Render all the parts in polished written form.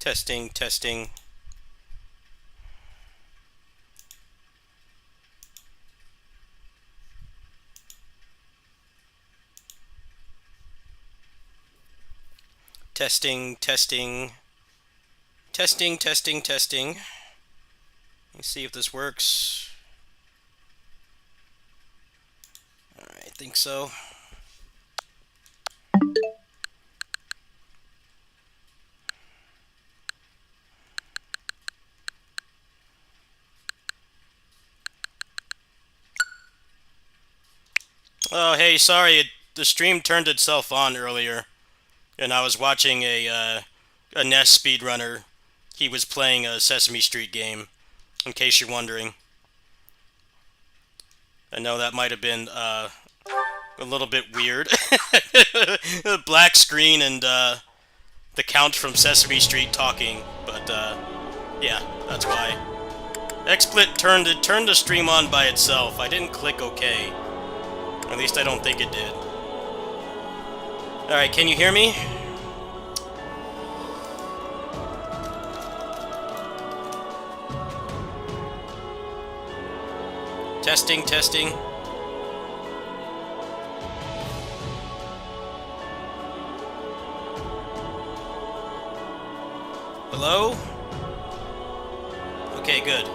Testing, testing. Testing, testing. Testing, testing, testing. Let's see if this works. Alright, I think so. Oh, hey, sorry, the stream turned itself on earlier, and I was watching a NES speedrunner. He was playing a Sesame Street game, in case you're wondering. I know that might have been a little bit weird. Black screen and the Count from Sesame Street talking, but yeah, that's why. XSplit turned the stream on by itself. I didn't click OK. At least I don't think it did. Alright, can you hear me? Testing, testing. Hello? Okay, good.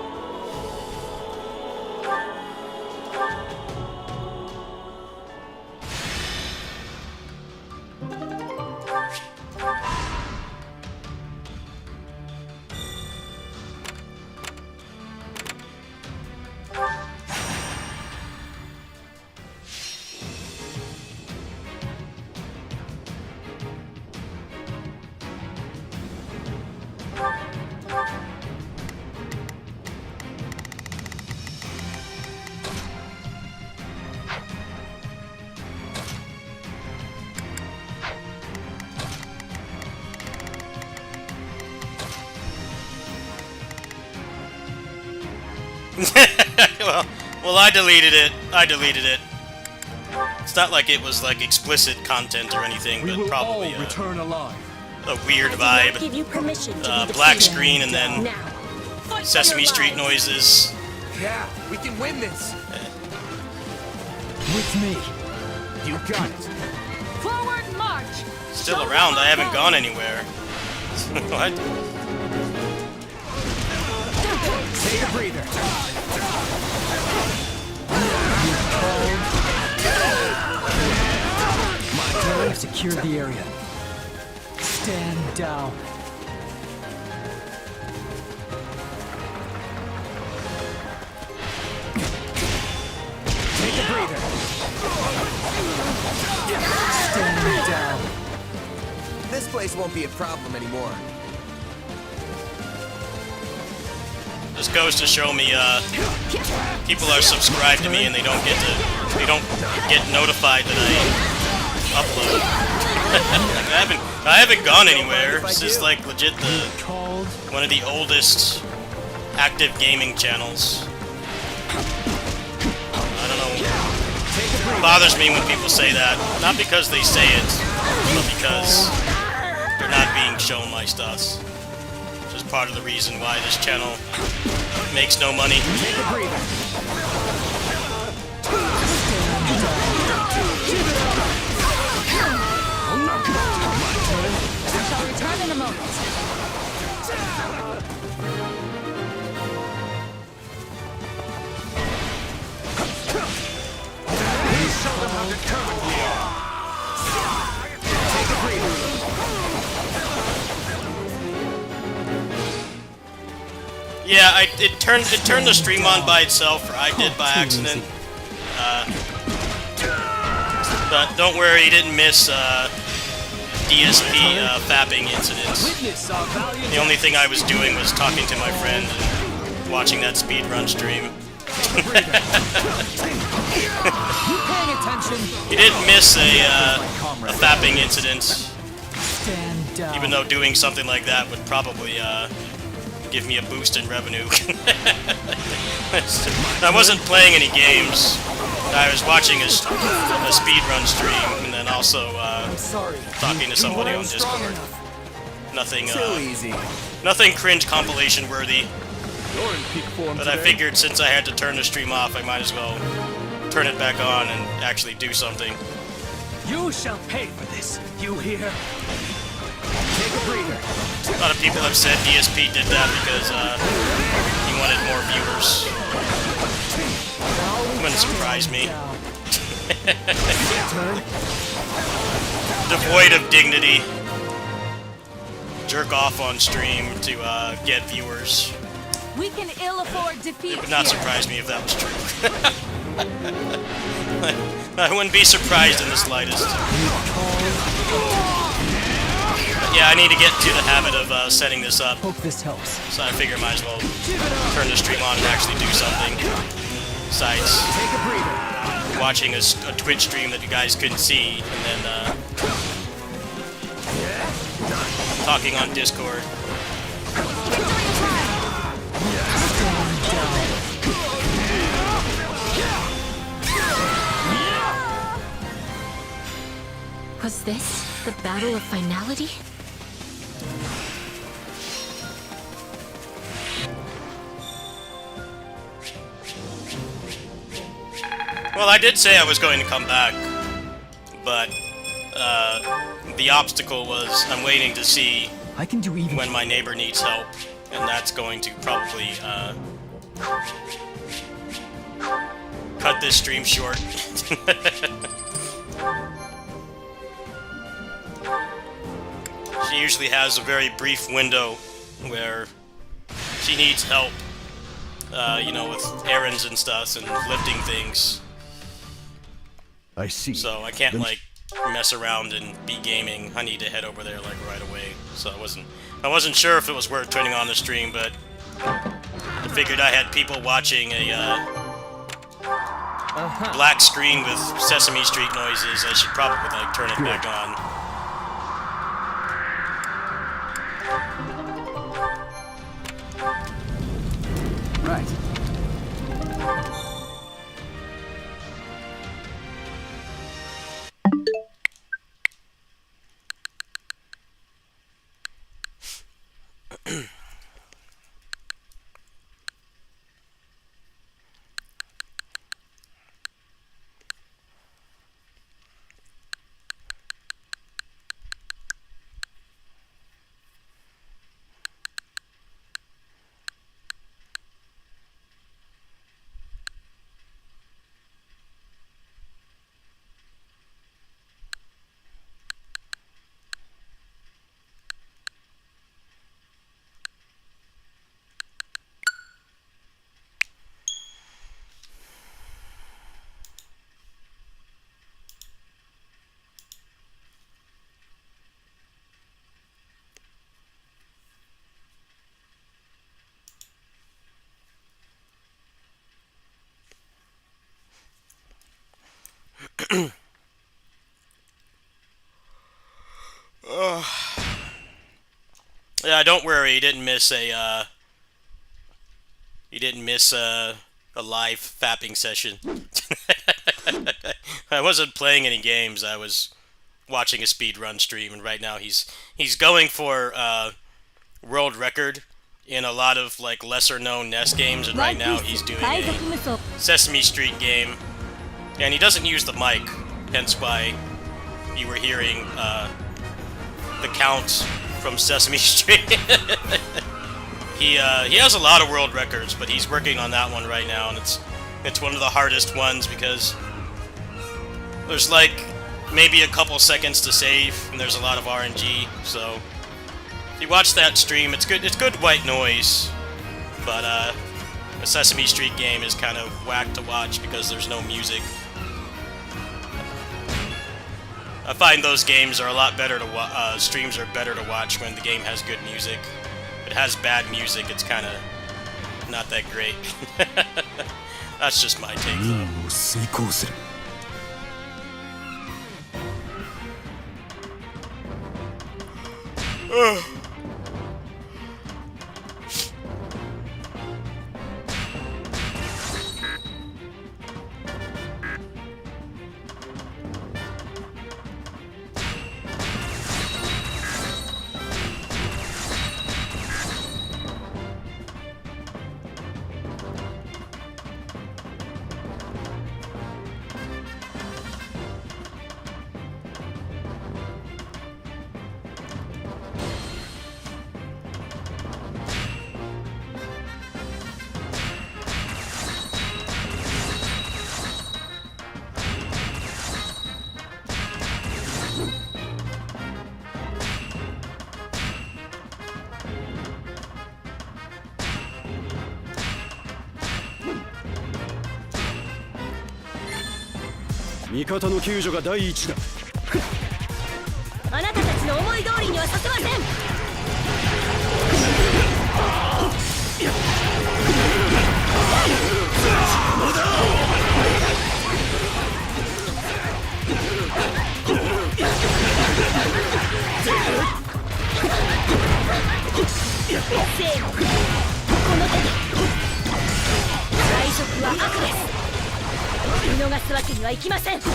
well, I deleted it. It's not like it was like explicit content or anything, but probably return alive. A weird vibe. Give you permission to Black screen and then now. Sesame Street noises. Yeah, we can win this. With me. You got it. Forward march. Still around. I haven't gone anywhere. What? Take a breather. My turn. Secured the area. Stand down. Take a breather. Stand down. This place won't be a problem anymore. This goes to show me, people are subscribed to me and they don't get notified that I upload. I haven't gone anywhere. This is like legit one of the oldest active gaming channels. I don't know. It bothers me when people say that. Not because they say it, but because they're not being shown my stuff. Which is part of the reason why this channel makes no money. I shall return in a moment. Please show them how determined we are. Take a breather. Yeah, it turned the stream on by itself, or I did by accident. But don't worry, you didn't miss DSP fapping incidents. The only thing I was doing was talking to my friend and watching that speedrun stream. You didn't miss a fapping incident, even though doing something like that would probably give me a boost in revenue. I wasn't playing any games. I was watching a speedrun stream and then also talking to somebody on Discord. Nothing, Too easy. nothing cringe compilation worthy. You're in peak form But today. I figured since I had to turn the stream off, I might as well turn it back on and actually do something. You shall pay for this. You hear? Take a breather. A lot of people have said DSP did that because he wanted more viewers. Wouldn't surprise me. Devoid of dignity. Jerk off on stream to get viewers. We can ill afford defeat. It would not here. surprise me if that was true. I wouldn't be surprised in the slightest. But yeah, I need to get to the habit of setting this up, Hope this helps. so I figure I might as well turn the stream on and actually do something. Besides Take a breather. watching a Twitch stream that you guys couldn't see, and then talking on Discord. Was this the battle of finality? Well, I did say I was going to come back, but the obstacle was I'm waiting to see I can do even. when my neighbor needs help, and that's going to probably cut this stream short. She usually has a very brief window where she needs help, you know, with errands and stuff and lifting things. I see. So I can't like mess around and be gaming. I need to head over there like right away. So I wasn't sure if it was worth turning on the stream, but I figured I had people watching a black screen with Sesame Street noises. I should probably like turn it back on. Right. Yeah, don't worry. You didn't miss a live fapping session. I wasn't playing any games. I was watching a speedrun stream, and right now he's going for world record in a lot of like lesser known NES games, and right now he's doing a Sesame Street game, and he doesn't use the mic, hence why you were hearing the count from Sesame Street. He has a lot of world records, but he's working on that one right now, and it's one of the hardest ones because there's like maybe a couple seconds to save, and there's a lot of RNG. So if you watch that stream, it's good white noise, but a Sesame Street game is kind of whack to watch because there's no music. I find those games are a lot better to streams are better to watch when the game has good music. If it has bad music, it's kind of not that great. That's just my take, though. 味方の救助が第一だ。あなたたちの思い通りにはさせません。せーの、この手で。最速は悪です。見逃すわけにはいきません。こ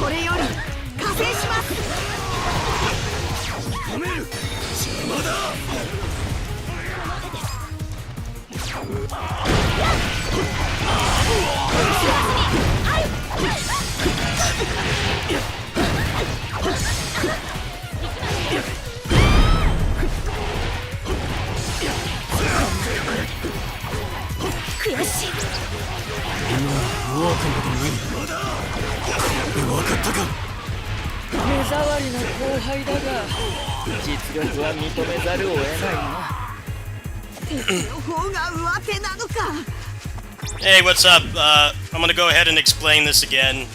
れより加勢します。止める。邪魔だ。悔しい。弱くなどない。分かったか。目障りな後輩だが実力は認めざるを得ないな。の方が上手なのか。Hey, what's up? I'm gonna go ahead and explain this again.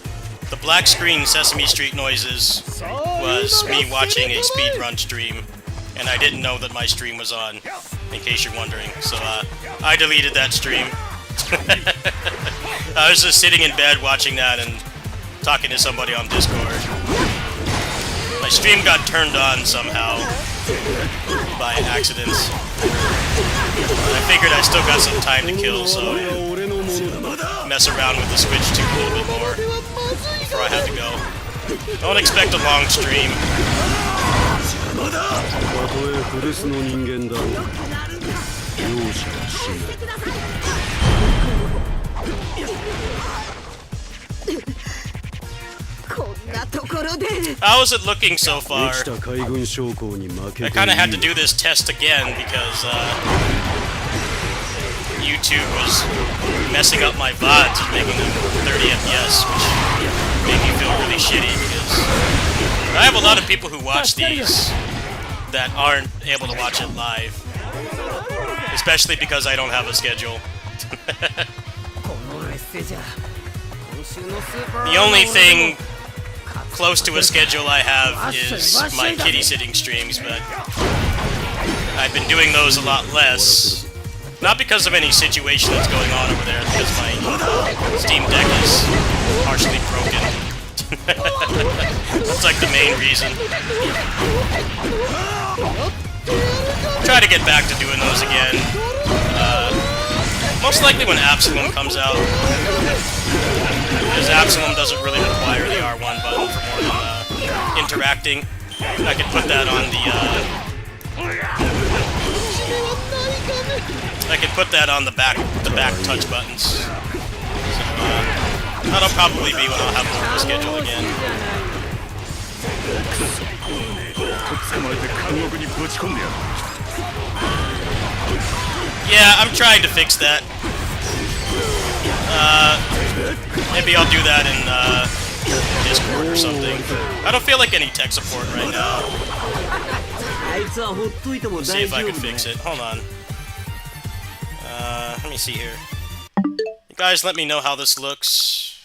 The black screen Sesame Street noises was me watching a speedrun stream, and I didn't know that my stream was on, in case you're wondering. So, I deleted that stream. I was just sitting in bed watching that and talking to somebody on Discord. My stream got turned on somehow by accidents. I figured I still got some time to kill, so mess around with the Switch 2 a little bit more before I have to go. Don't expect a long stream. たとえ古巣の人間だろう。容赦はしない。How is it looking so far? 生きた海軍将校に負け I て kind of had to do this test again because YouTube was messing up my VODs and making them 30 FPS, which made me feel really shitty because I have a lot of people who watch these that aren't able to watch it live, especially because I don't have a schedule. The only thing close to a schedule I have is my kitty sitting streams, but I've been doing those a lot less. Not because of any situation that's going on over there, because my Steam Deck is partially broken. That's like the main reason. Try to get back to doing those again. Most likely when Absalom comes out. Because Absalom doesn't really require the R1 button for more than interacting. I could put that on the back touch buttons. So that'll probably be when I'll have more of a schedule again. Yeah, I'm trying to fix that. Maybe I'll do that in Discord or something. I don't feel like any tech support right now. Let's see if I can fix it. Hold on. Let me see here. You guys let me know how this looks.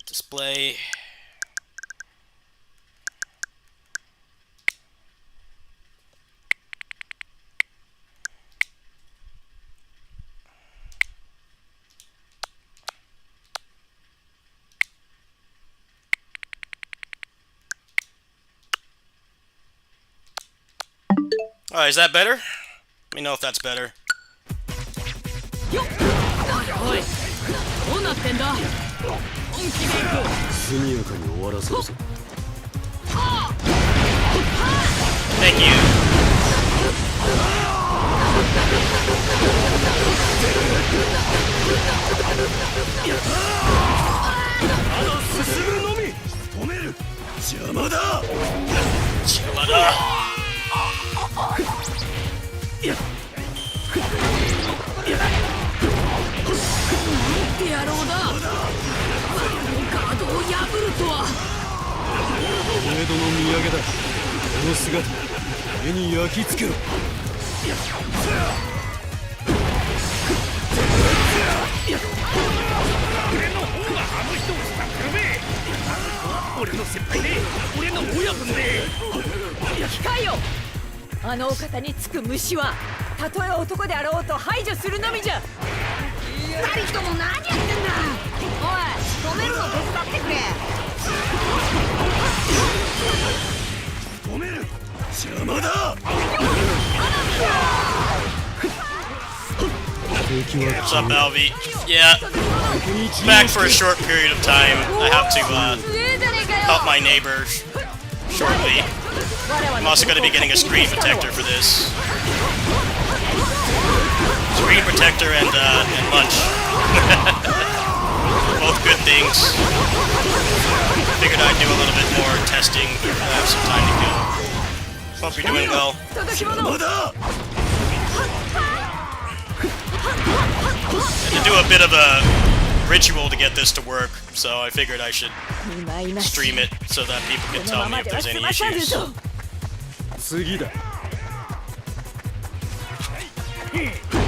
Display. Alright, is that better? Let me know if that's better. おい、どうなってんだ。本気で行こう。速やかに終わらせるぞ。Thank you. 目に焼き付けろ。俺の方があの人をしたくるべ。あの人は俺の先輩で俺の親分で。控えよ。あのお方につく虫はたとえ男であろうと排除するのみじゃ。二人とも何やってんだ。おい、止めるの手伝ってくれ。止める。邪魔だ。 What's up, Alvi? Yeah, back for a short period of time. I have to help my neighbor shortly. I'm also going to be getting a screen protector for this. Screen protector and lunch. Both good things. Figured I'd do a little bit more testing. I have some time to kill. Hope you're doing well. 邪魔だ。 To do a bit of a ritual to get this to work, so I figured I should stream it so that people can tell me if there's any issues. 次だ。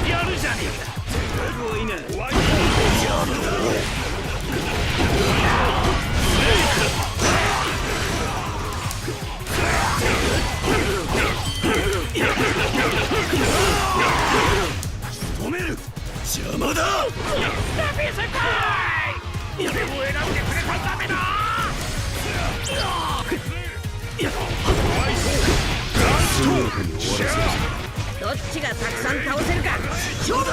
やるじゃねえか。すごいな。止める。邪魔だ。やったべせかい。俺を選んでくれたダメだ。スモークに終わらせる。どっちがたくさん倒せるか勝負だ。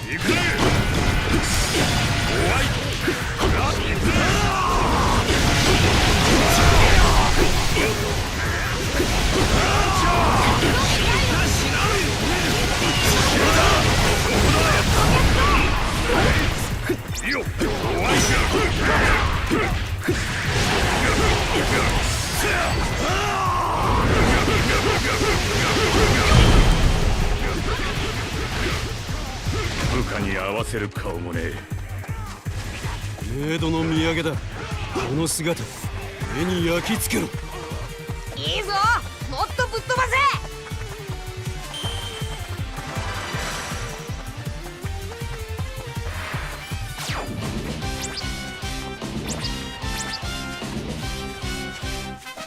行くぜ。部下に合わせる顔もねえ。メイドの土産だ。この姿、目に焼き付けろ。いいぞ、もっとぶっ飛ばせ。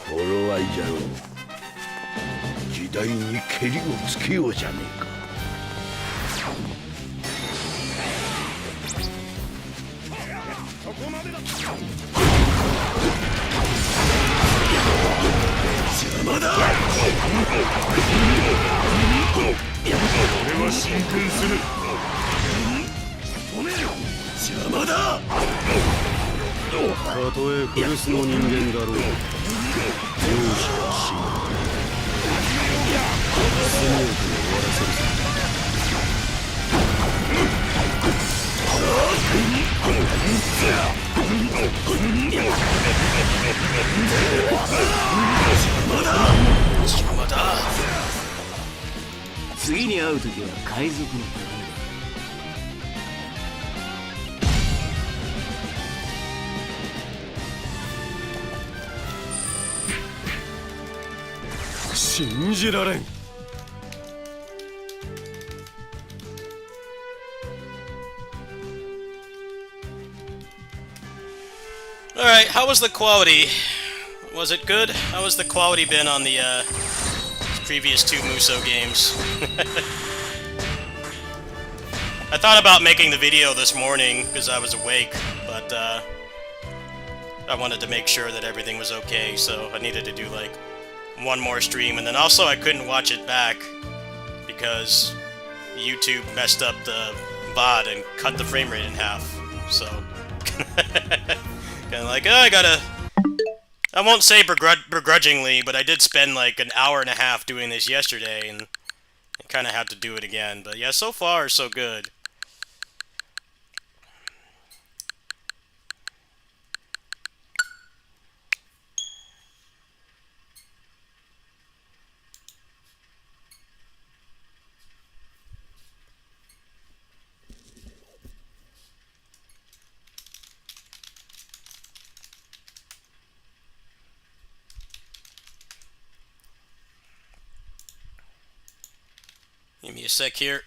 頃合いじゃろう。時代にけりをつけようじゃねえか。邪魔だ。俺は進軍する。止める。邪魔だ。たとえ古巣の人間だろう。容赦はしない。スモークに終わらせるぞ。邪魔だ。次に会う時は海賊の旅だ。信じられん。 Alright, how was the quality? Was it good? How has the quality been on the previous two Muso games? I thought about making the video this morning because I was awake, but I wanted to make sure that everything was okay, so I needed to do like one more stream, and then also I couldn't watch it back because YouTube messed up the VOD and cut the frame rate in half, so kind of like, oh, I won't say begrudgingly, but I did spend like an hour and a half doing this yesterday, and I kind of had to do it again. But yeah, so far, so good. Give me a sec here.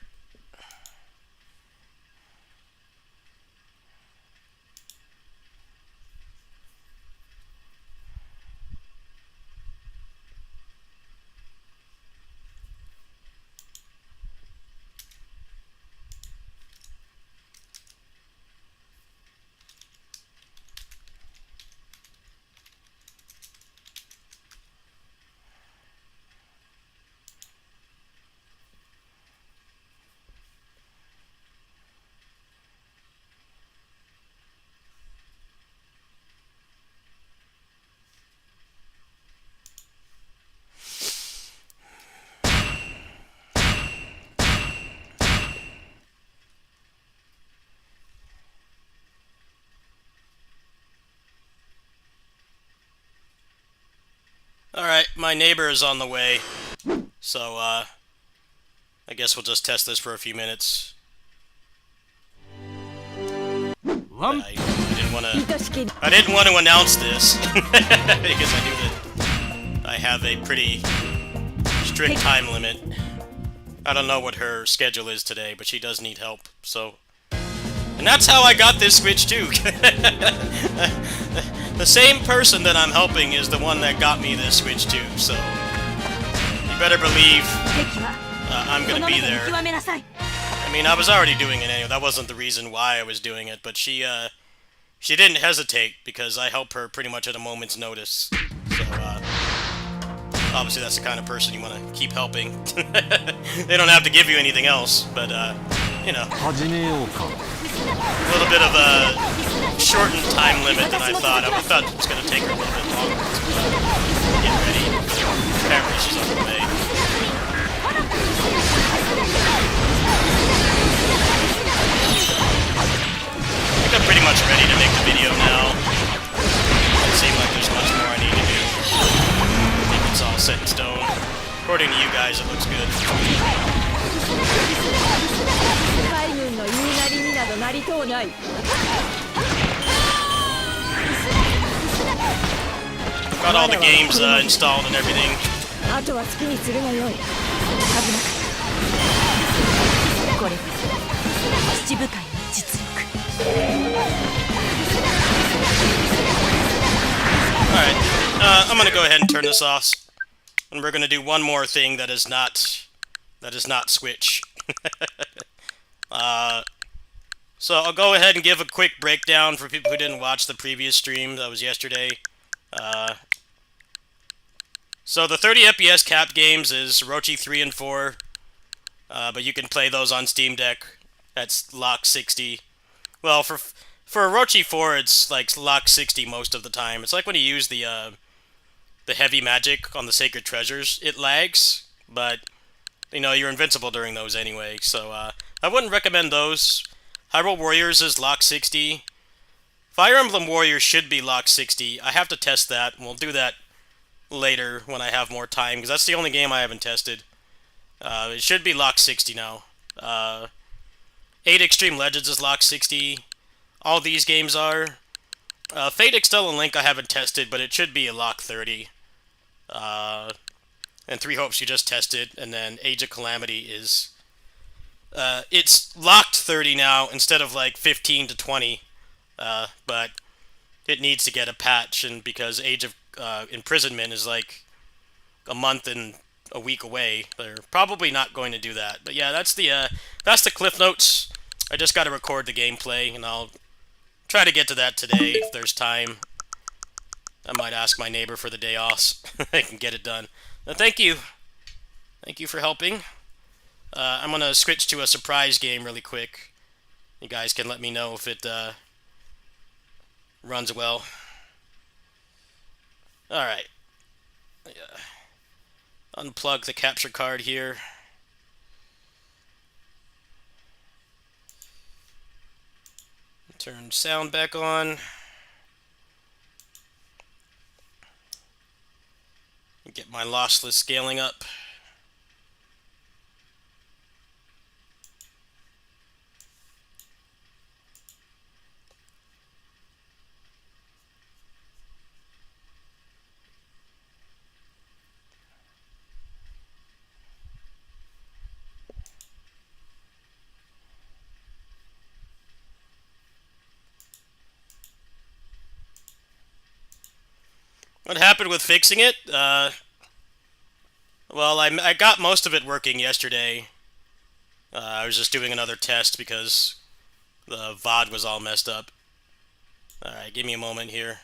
Alright, my neighbor is on the way. So, I guess we'll just test this for a few minutes. I didn't want to announce this because I knew that I have a pretty strict time limit. I don't know what her schedule is today, but she does need help, so... And that's how I got this Switch, too! The same person that I'm helping is the one that got me this Switch, too, so... You better believe I'm gonna be there. I mean, I was already doing it anyway, that wasn't the reason why I was doing it, but she didn't hesitate, because I help her pretty much at a moment's notice. So, obviously that's the kind of person you want to keep helping. They don't have to give you anything else, but, you know. A little bit of a shortened time limit than I thought. I thought it was going to take her a little bit longer to get ready. Apparently she's on her way. I think I'm pretty much ready to make the video now. Doesn't seem like there's much more I need to do. I think it's all set in stone. According to you guys, it looks good. Got all the games installed and everything. Alright, I'm gonna go ahead and turn this off. And we're gonna do one more thing that is not Switch. So I'll go ahead and give a quick breakdown for people who didn't watch the previous stream that was yesterday. So the 30 FPS capped games is Orochi 3 and 4, but you can play those on Steam Deck at lock 60. Well, for Orochi 4, it's like lock 60 most of the time. It's like when you use the heavy magic on the Sacred Treasures. It lags, but you know, you're invincible during those anyway, so I wouldn't recommend those. Hyrule Warriors is lock 60. Fire Emblem Warriors should be lock 60. I have to test that, and we'll do that later when I have more time, because that's the only game I haven't tested. It should be lock 60 now. 8 Extreme Legends is lock 60. All these games are. Fate Extell and Link I haven't tested, but it should be a lock 30. And Three Hopes you just tested, and then Age of Calamity is... it's locked 30 now, instead of like 15 to 20. But it needs to get a patch, and because Age of Imprisonment is like a month and a week away, they're probably not going to do that. But yeah, that's the Cliff Notes. I just got to record the gameplay, and I'll try to get to that today if there's time. I might ask my neighbor for the day off. I can get it done. Thank you. Thank you for helping. I'm going to switch to a surprise game really quick. You guys can let me know if it runs well. Alright. Unplug the capture card here. Turn sound back on. Get my lossless scaling up. What happened with fixing it? Well, I got most of it working yesterday. I was just doing another test because the VOD was all messed up. Alright, give me a moment here.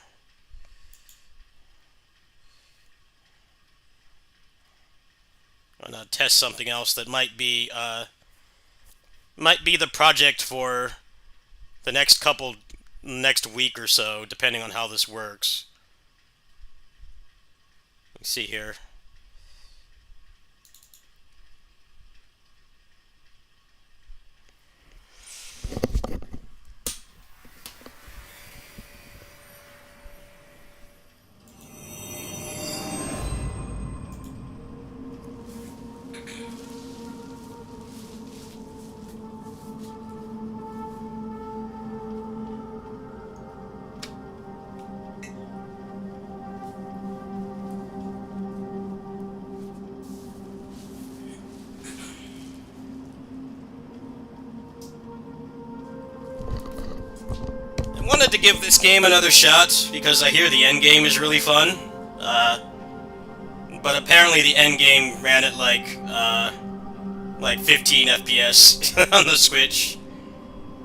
I'm gonna test something else that might be the project for the next week or so, depending on how this works. Let's see here. I wanted to give this game another shot because I hear the end game is really fun. But apparently the end game ran at like 15 FPS on the Switch.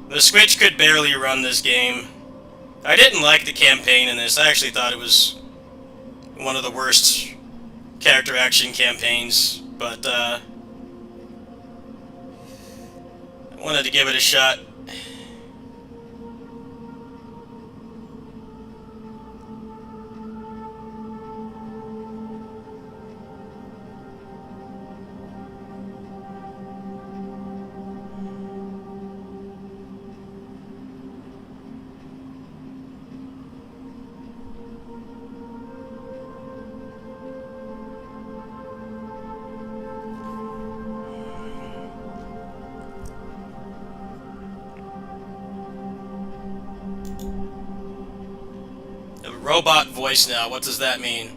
The Switch could barely run this game. I didn't like the campaign in this. I actually thought it was one of the worst character action campaigns, but I wanted to give it a shot. Robot voice now, what does that mean?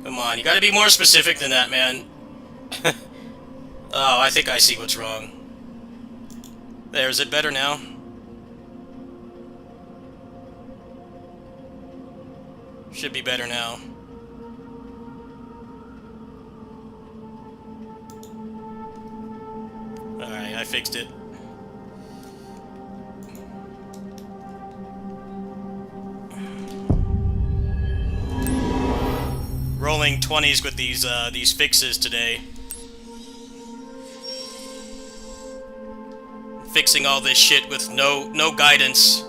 Come on, you gotta be more specific than that, man. Oh, I think I see what's wrong. There, is it better now? Should be better now. Alright, I fixed it. Rolling 20s with these fixes today. Fixing all this shit with no guidance.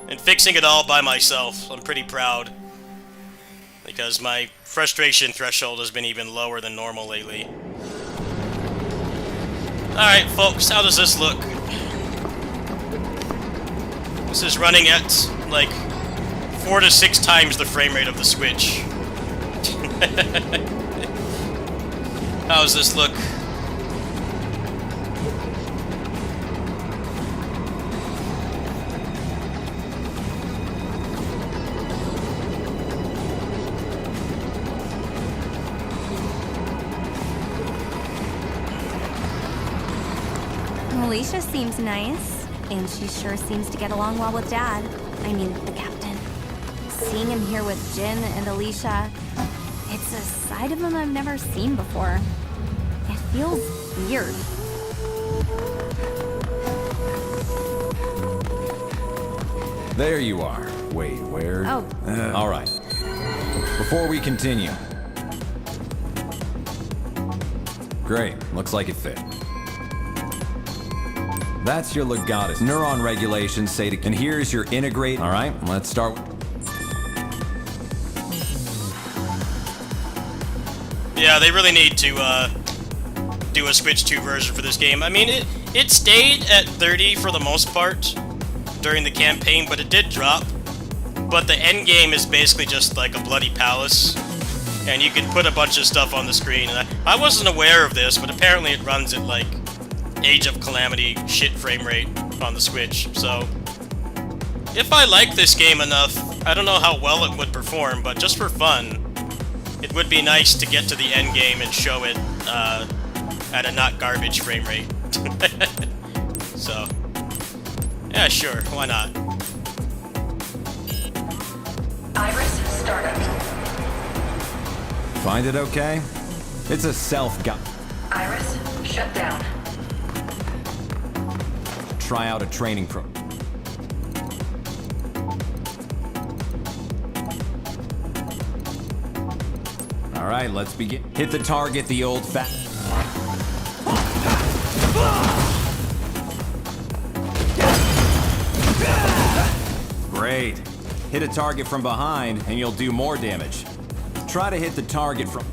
And fixing it all by myself. I'm pretty proud. Because my frustration threshold has been even lower than normal lately. Alright folks, how does this look? This is running at like 4 to 6 times the frame rate of the Switch. How does this look? Alicia seems nice, and she sure seems to get along well with Dad. I mean, the captain. Seeing him here with Jin and Alicia, it's a side of him I've never seen before. It feels weird. There you are. Wait, where? Oh. All right. Before we continue. Great. Looks like it fit. That's your legatus. Neuron regulations say to... And here's your integrate. All right, let's start. Yeah, they really need to do a Switch 2 version for this game. I mean, it stayed at 30 for the most part during the campaign, but it did drop. But the end game is basically just like a bloody palace, and you can put a bunch of stuff on the screen. And I wasn't aware of this, but apparently it runs at like Age of Calamity shit frame rate on the Switch. So if I like this game enough, I don't know how well it would perform, but just for fun, it would be nice to get to the end game and show it at a not garbage frame rate. So yeah, sure, why not? Iris startup. Find it okay? It's a self-guide. Iris shut down. Try out a training pro. All right, let's begin. Hit the target the old fat. Great. Hit a target from behind and you'll do more damage. Try to hit the target from...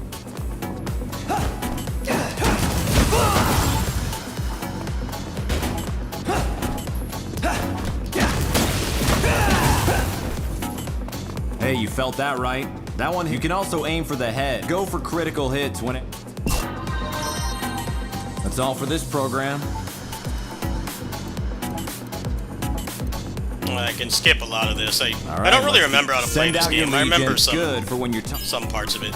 Hey, you felt that right? That one, you can also aim for the head. Go for critical hits when it... That's all for this program. I can skip a lot of this. I Right, don't really let's remember how to play send this out your game. I remember Legion. some Good for when you're some parts of it.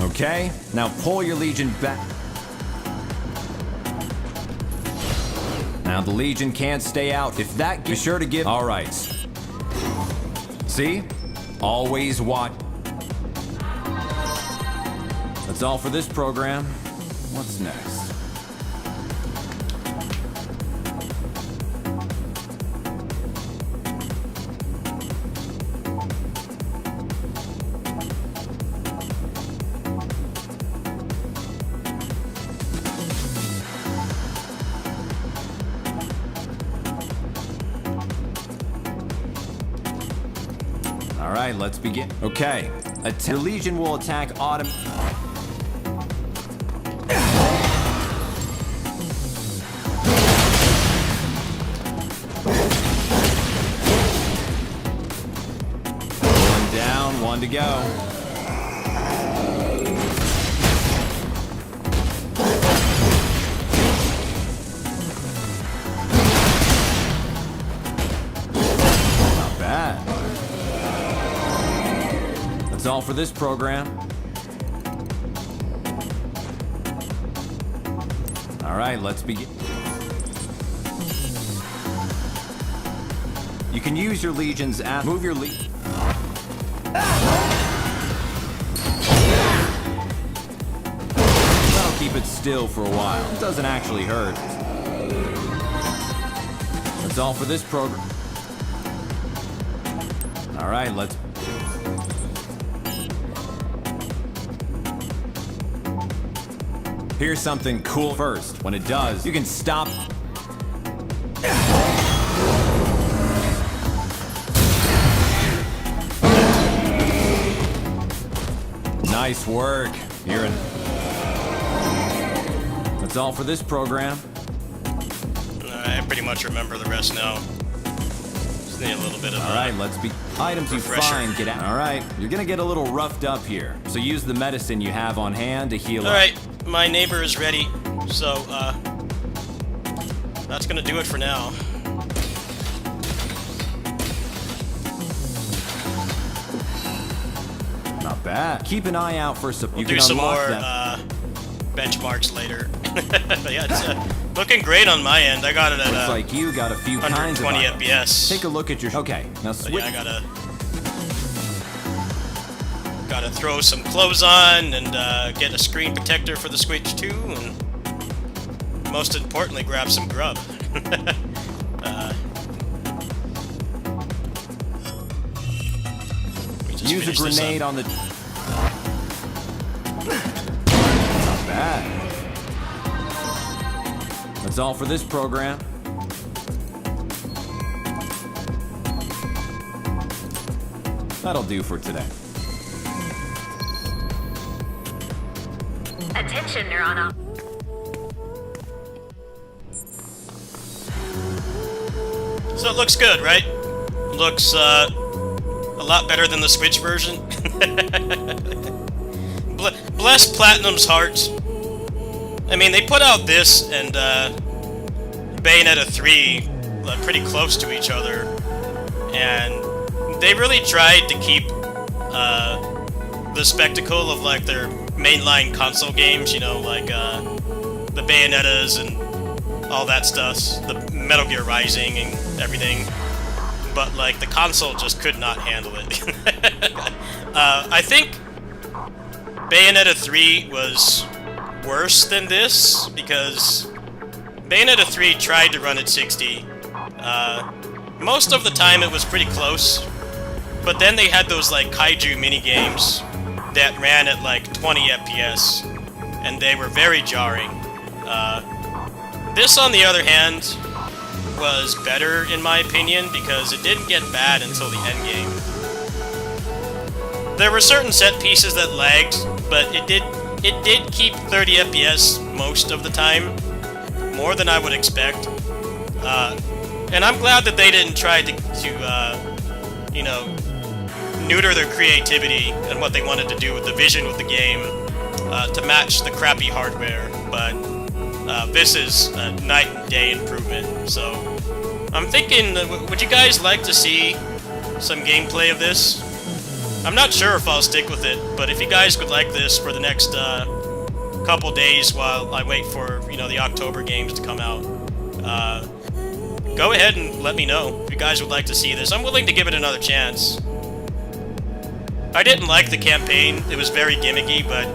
Okay, now pull your Legion back. Now the Legion can't stay out. If that, be sure to give. All right. See? Always watch. That's all for this program. What's next? All right, let's begin. Okay, your Legion will attack autumn. One down, one to go. Not bad. That's all for this program. All right, let's begin. You can use your Legions at move your Legion. That'll keep it still for a while. It doesn't actually hurt. That's all for this program. All right, let's. Here's something cool first. When it does, you can stop. Nice work. You're in. That's all for this program. I pretty much remember the rest now. Just need a little bit of All right, let's be. Items you refresher. find, get out. All right, you're gonna get a little roughed up here, so use the medicine you have on hand to heal up. Alright, my neighbor is ready, so, that's gonna do it for now. Not bad. Keep an eye out for some. We'll You do can some unlock more, them. Benchmarks later. But yeah, it's, looking great on my end. I got it at, Looks like you got a few kinds of 120 items. FPS. Take a look at your. Okay, now But switch. yeah, I gotta throw some clothes on and get a screen protector for the Switch 2, and most importantly, grab some grub. Let me just Use a finish this up. grenade on the. Not bad. That's all for this program. That'll do for today. Attention, Nirvana. So it looks good, right? Looks a lot better than the Switch version. Bless Platinum's heart. I mean, they put out this and Bayonetta 3 pretty close to each other, and they really tried to keep the spectacle of like their mainline console games, you know, like the Bayonettas and all that stuff, the Metal Gear Rising and everything, but like the console just could not handle it. I think Bayonetta 3 was worse than this because Bayonetta 3 tried to run at 60. Most of the time it was pretty close, but then they had those like kaiju mini games that ran at like 20 FPS, and they were very jarring. This, on the other hand, was better in my opinion because it didn't get bad until the end game. There were certain set pieces that lagged, but it did keep 30 FPS most of the time, more than I would expect. And I'm glad that they didn't try to you know, neuter their creativity and what they wanted to do with the vision of the game to match the crappy hardware, but this is a night and day improvement. So I'm thinking, would you guys like to see some gameplay of this? I'm not sure if I'll stick with it, but if you guys would like this for the next couple days while I wait for, you know, the October games to come out, go ahead and let me know if you guys would like to see this. I'm willing to give it another chance. I didn't like the campaign. It was very gimmicky, but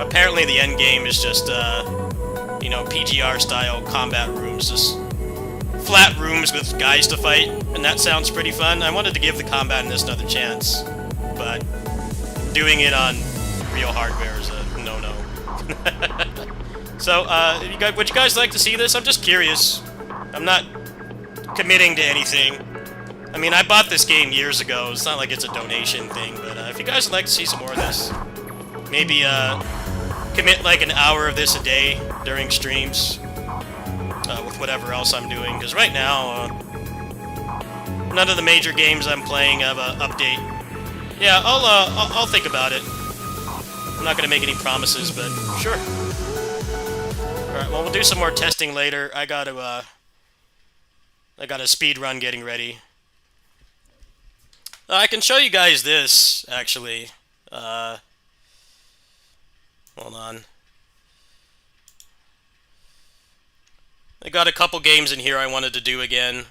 apparently the end game is just, you know, PGR-style combat rooms, just flat rooms with guys to fight, and that sounds pretty fun. I wanted to give the combat in this another chance, but doing it on real hardware is a no-no. So, would you guys like to see this? I'm just curious. I'm not committing to anything. I mean, I bought this game years ago. It's not like it's a donation thing, but if you guys would like to see some more of this, maybe commit like an hour of this a day during streams with whatever else I'm doing. Because right now, none of the major games I'm playing have an update. Yeah, I'll think about it. I'm not gonna make any promises, but sure. All right, well, we'll do some more testing later. I got a speed run getting ready. I can show you guys this, actually. Hold on. I got a couple games in here I wanted to do again.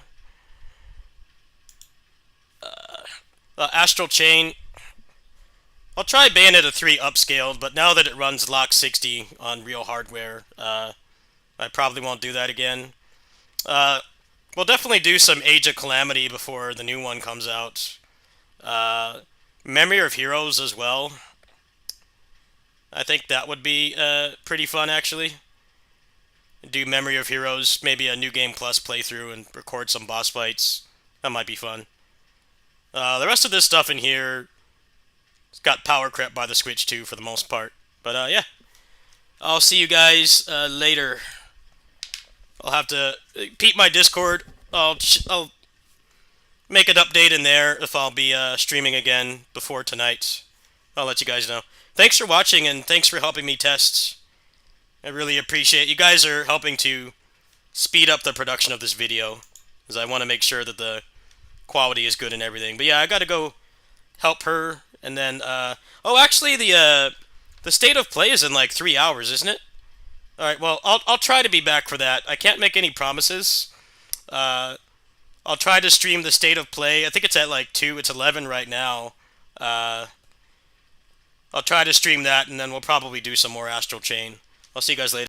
Astral Chain. I'll try Bayonetta 3 upscaled, but now that it runs Lock 60 on real hardware, I probably won't do that again. We'll definitely do some Age of Calamity before the new one comes out. Memory of Heroes as well. I think that would be pretty fun, actually. Do Memory of Heroes, maybe a New Game Plus playthrough and record some boss fights. That might be fun. The rest of this stuff in here, it's got power crept by the Switch too, for the most part. But yeah, I'll see you guys later. I'll have to peep my Discord. I'll make an update in there if I'll be streaming again before tonight. I'll let you guys know. Thanks for watching, and thanks for helping me test. I really appreciate it. You guys are helping to speed up the production of this video, because I want to make sure that the quality is good and everything. But yeah, I gotta go help her, and then oh, actually the state of play is in like 3 hours, isn't it? All right, well, I'll try to be back for that. I can't make any promises. I'll try to stream the state of play. I think it's at like 2. It's 11 right now. I'll try to stream that, and then we'll probably do some more Astral Chain. I'll see you guys later.